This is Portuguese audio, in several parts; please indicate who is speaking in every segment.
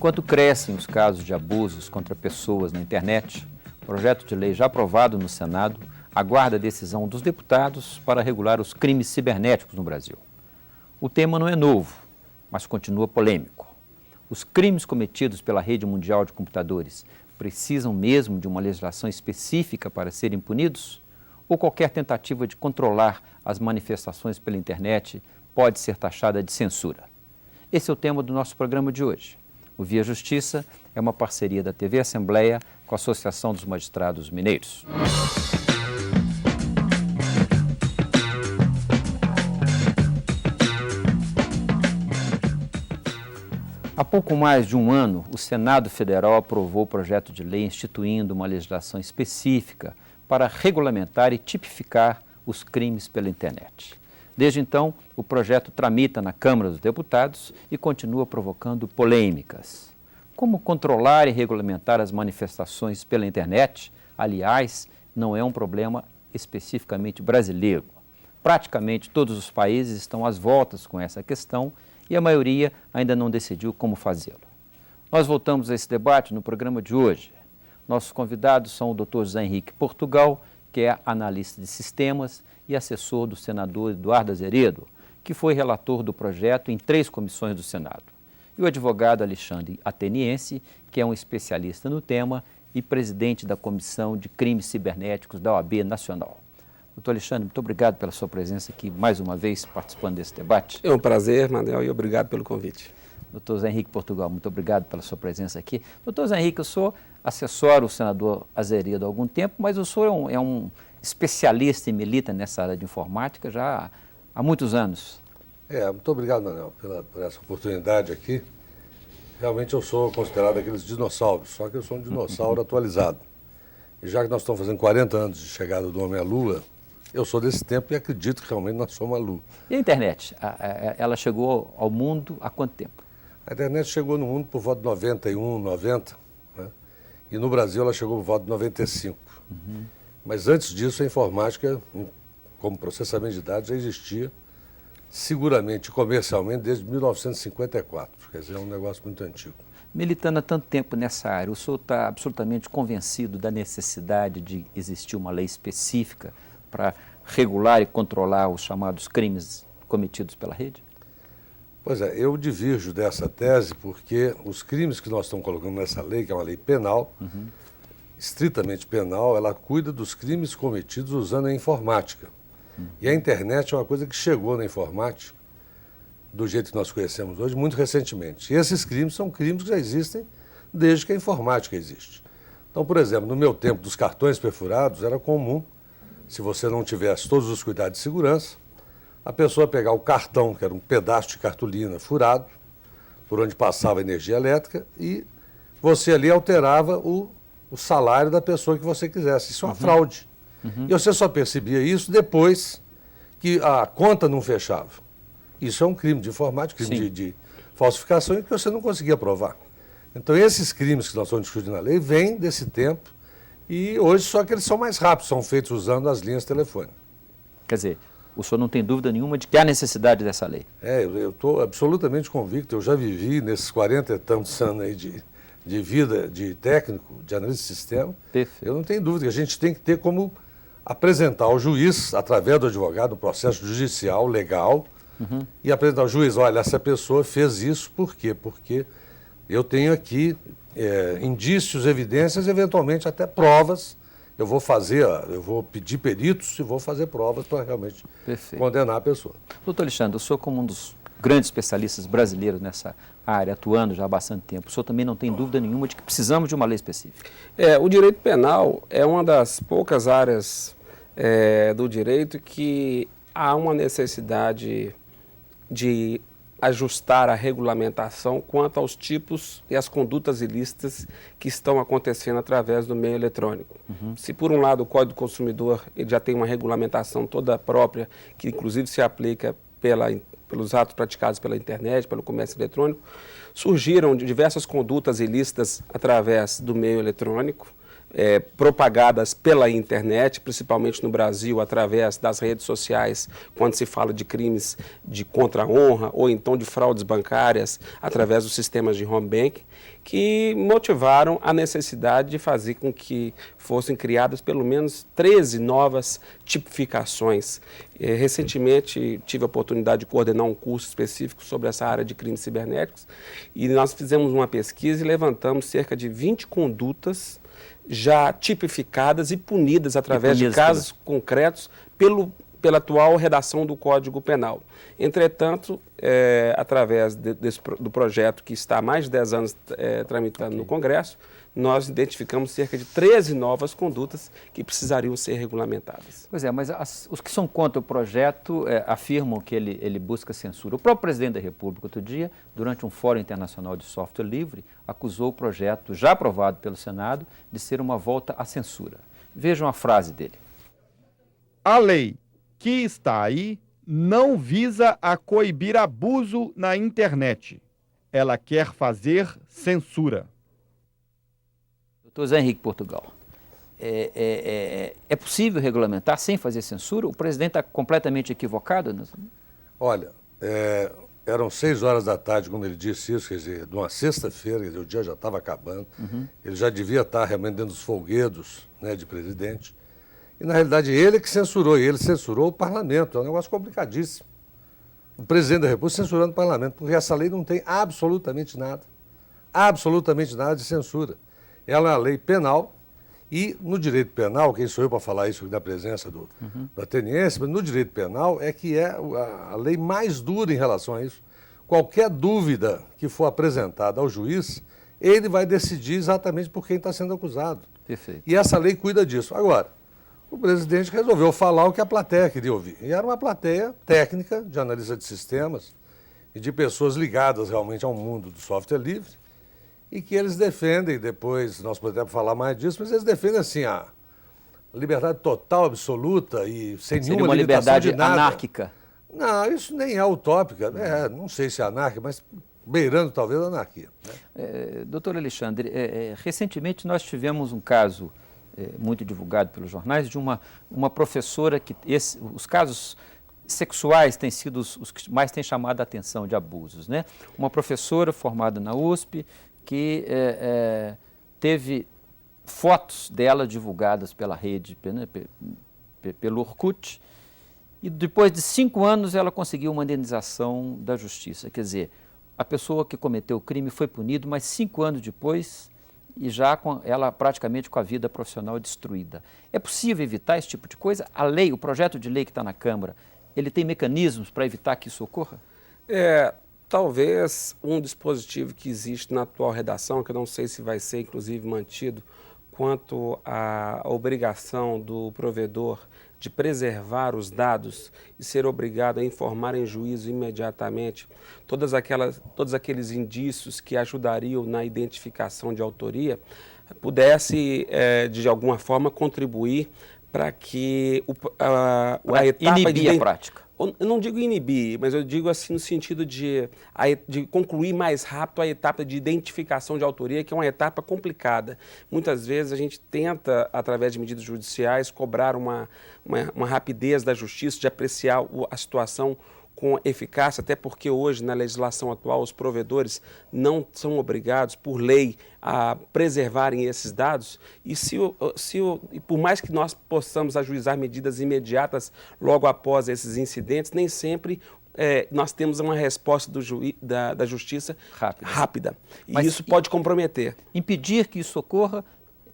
Speaker 1: Enquanto crescem os casos de abusos contra pessoas na internet, o projeto de lei já aprovado no Senado aguarda a decisão dos deputados para regular os crimes cibernéticos no Brasil. O tema não é novo, mas continua polêmico. Os crimes cometidos pela rede mundial de computadores precisam mesmo de uma legislação específica para serem punidos? Ou qualquer tentativa de controlar as manifestações pela internet pode ser taxada de censura? Esse é o tema do nosso programa de hoje. O Via Justiça é uma parceria da TV Assembleia com a Associação dos Magistrados Mineiros. Há pouco mais de um ano, o Senado Federal aprovou o projeto de lei instituindo uma legislação específica para regulamentar e tipificar os crimes pela internet. Desde então, o projeto tramita na Câmara dos Deputados e continua provocando polêmicas. Como controlar e regulamentar as manifestações pela internet, aliás, não é um problema especificamente brasileiro. Praticamente todos os países estão às voltas com essa questão e a maioria ainda não decidiu como fazê-lo. Nós voltamos a esse debate no programa de hoje. Nossos convidados são o Dr. José Henrique Portugal, que é analista de sistemas e assessor do senador Eduardo Azeredo, que foi relator do projeto em 3 comissões do Senado, e o advogado Alexandre Ateniense, que é um especialista no tema e presidente da Comissão de Crimes Cibernéticos da OAB Nacional. Doutor Alexandre, muito obrigado pela sua presença aqui, mais uma vez, participando desse debate.
Speaker 2: É um prazer, Manel, e obrigado pelo convite.
Speaker 1: Doutor José Henrique Portugal, muito obrigado pela sua presença aqui. Doutor José Henrique, eu sou assessoro o senador Azeredo há algum tempo, mas o senhor é um especialista e milita nessa área de informática já há muitos anos.
Speaker 3: Muito obrigado, Manel, por essa oportunidade aqui. Realmente eu sou considerado aqueles dinossauros, só que eu sou um dinossauro atualizado. E já que nós estamos fazendo 40 anos de chegada do homem à Lua, eu sou desse tempo e acredito que realmente nós somos a Lua.
Speaker 1: E a internet? Ela chegou ao mundo há quanto tempo?
Speaker 3: A internet chegou no mundo por volta de 91, 90, né? E no Brasil ela chegou por volta de 95. Mas antes disso a informática, como processamento de dados, já existia seguramente comercialmente desde 1954. Quer dizer, é um negócio muito antigo.
Speaker 1: Militando há tanto tempo nessa área, o senhor está absolutamente convencido da necessidade de existir uma lei específica para regular e controlar os chamados crimes cometidos pela rede?
Speaker 3: Pois é, eu divirjo dessa tese porque os crimes que nós estamos colocando nessa lei, que é uma lei penal, estritamente penal, ela cuida dos crimes cometidos usando a informática. E a internet é uma coisa que chegou na informática, do jeito que nós conhecemos hoje, muito recentemente. E esses crimes são crimes que já existem desde que a informática existe. Então, por exemplo, no meu tempo dos cartões perfurados, era comum, se você não tivesse todos os cuidados de segurança, a pessoa pegar o cartão, que era um pedaço de cartolina furado, por onde passava energia elétrica, e você ali alterava o salário da pessoa que você quisesse. Isso é uma fraude. E você só percebia isso depois que a conta não fechava. Isso é um crime de informática, crime de falsificação, e que você não conseguia provar. Então, esses crimes que nós estamos discutindo na lei vêm desse tempo, e hoje só que eles são mais rápidos, são feitos usando as linhas telefônicas.
Speaker 1: Quer dizer, o senhor não tem dúvida nenhuma de que há necessidade dessa lei?
Speaker 3: Eu estou absolutamente convicto, eu já vivi nesses 40 e tantos anos aí de vida de técnico, de analista de sistema.
Speaker 1: Perfeito.
Speaker 3: Eu não tenho dúvida que a gente tem que ter como apresentar ao juiz, através do advogado, um processo judicial, legal, e apresentar ao juiz, olha, essa pessoa fez isso, por quê? Porque eu tenho aqui indícios, evidências, eventualmente até provas. Eu vou pedir peritos e vou fazer provas para realmente condenar a pessoa.
Speaker 1: Doutor Alexandre, o senhor como um dos grandes especialistas brasileiros nessa área, atuando já há bastante tempo, o senhor também não tem dúvida nenhuma de que precisamos de uma lei específica?
Speaker 2: O direito penal é uma das poucas áreas do direito que há uma necessidade de ajustar a regulamentação quanto aos tipos e as condutas ilícitas que estão acontecendo através do meio eletrônico. Se por um lado o Código do Consumidor ele já tem uma regulamentação toda própria, que inclusive se aplica pelos atos praticados pela internet, pelo comércio eletrônico, surgiram diversas condutas ilícitas através do meio eletrônico, propagadas pela internet, principalmente no Brasil, através das redes sociais, quando se fala de crimes de contra-honra ou então de fraudes bancárias através dos sistemas de home banking, que motivaram a necessidade de fazer com que fossem criadas pelo menos 13 novas tipificações. Recentemente tive a oportunidade de coordenar um curso específico sobre essa área de crimes cibernéticos e nós fizemos uma pesquisa e levantamos cerca de 20 condutas já tipificadas e punidas através de casos concretos pela atual redação do Código Penal. Entretanto, através do projeto que está há mais de 10 anos tramitando no Congresso, nós identificamos cerca de 13 novas condutas que precisariam ser regulamentadas.
Speaker 1: Pois é, mas os que são contra o projeto afirmam que ele busca censura. O próprio presidente da República, outro dia, durante um fórum internacional de software livre, acusou o projeto, já aprovado pelo Senado, de ser uma volta à censura. Vejam a frase dele.
Speaker 4: A lei que está aí não visa a coibir abuso na internet. Ela quer fazer censura.
Speaker 1: Doutor Zé Henrique Portugal, é possível regulamentar sem fazer censura? O presidente está completamente equivocado?
Speaker 3: Olha, eram 6 horas da tarde quando ele disse isso, quer dizer, de uma sexta-feira, quer dizer, o dia já estava acabando, ele já devia estar realmente dentro dos folguedos, né, de presidente. E, na realidade, ele que censurou, e ele censurou o parlamento. É um negócio complicadíssimo. O presidente da República censurando o parlamento, porque essa lei não tem absolutamente nada de censura. Ela é uma lei penal, e no direito penal, quem sou eu para falar isso na presença do ateniense, mas no direito penal é que é a lei mais dura em relação a isso. Qualquer dúvida que for apresentada ao juiz, ele vai decidir exatamente por quem está sendo acusado.
Speaker 1: Perfeito.
Speaker 3: E essa lei cuida disso. Agora, o presidente resolveu falar o que a plateia queria ouvir. E era uma plateia técnica, de analista de sistemas e de pessoas ligadas realmente ao mundo do software livre, e que eles defendem, depois nós podemos falar mais disso, mas eles defendem assim a liberdade total, absoluta e sem
Speaker 1: Seria
Speaker 3: nenhuma
Speaker 1: uma
Speaker 3: limitação
Speaker 1: liberdade
Speaker 3: de nada.
Speaker 1: anárquica?
Speaker 3: Não, isso nem é utópica. Não sei se é anárquica, mas beirando talvez a anarquia. Né?
Speaker 1: Doutor Alexandre, recentemente nós tivemos um caso muito divulgado pelos jornais, de uma professora que os casos sexuais têm sido os que mais têm chamado a atenção de abusos, né? Uma professora formada na USP que teve fotos dela divulgadas pela rede, pelo Orkut, e depois de 5 anos ela conseguiu uma indenização da justiça. Quer dizer, a pessoa que cometeu o crime foi punida, mas 5 anos depois, e já ela praticamente com a vida profissional destruída. É possível evitar esse tipo de coisa? A lei, o projeto de lei que está na Câmara, ele tem mecanismos para evitar que isso ocorra?
Speaker 2: Talvez um dispositivo que existe na atual redação, que eu não sei se vai ser inclusive mantido, quanto à obrigação do provedor de preservar os dados e ser obrigado a informar em juízo imediatamente todos aqueles indícios que ajudariam na identificação de autoria, pudesse, de alguma forma, contribuir para que a etapa
Speaker 1: inibir a prática.
Speaker 2: Eu não digo inibir, mas eu digo assim no sentido de concluir mais rápido a etapa de identificação de autoria, que é uma etapa complicada. Muitas vezes a gente tenta, através de medidas judiciais, cobrar uma rapidez da justiça, de apreciar a situação com eficácia, até porque hoje, na legislação atual, os provedores não são obrigados, por lei, a preservarem esses dados, e por mais que nós possamos ajuizar medidas imediatas logo após esses incidentes, nem sempre nós temos uma resposta da justiça rápida. E mas isso pode comprometer.
Speaker 1: Impedir que isso ocorra,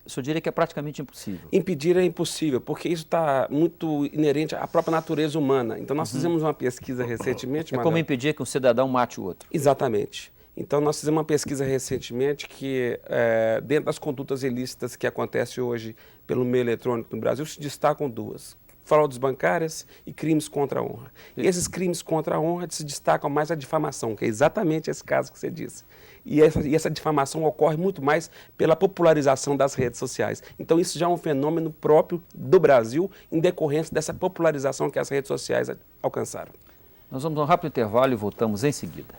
Speaker 1: o senhor diria que é praticamente impossível?
Speaker 2: Impedir é impossível, porque isso está muito inerente à própria natureza humana. Então, nós fizemos uma pesquisa recentemente...
Speaker 1: como impedir que um cidadão mate o outro.
Speaker 2: Exatamente. Então, nós fizemos uma pesquisa recentemente que, dentro das condutas ilícitas que acontecem hoje pelo meio eletrônico no Brasil, se destacam 2. Fraudes bancárias e crimes contra a honra. E esses crimes contra a honra se destacam mais a difamação, que é exatamente esse caso que você disse. E essa difamação ocorre muito mais pela popularização das redes sociais. Então, isso já é um fenômeno próprio do Brasil, em decorrência dessa popularização que as redes sociais alcançaram.
Speaker 1: Nós vamos a um rápido intervalo e voltamos em seguida.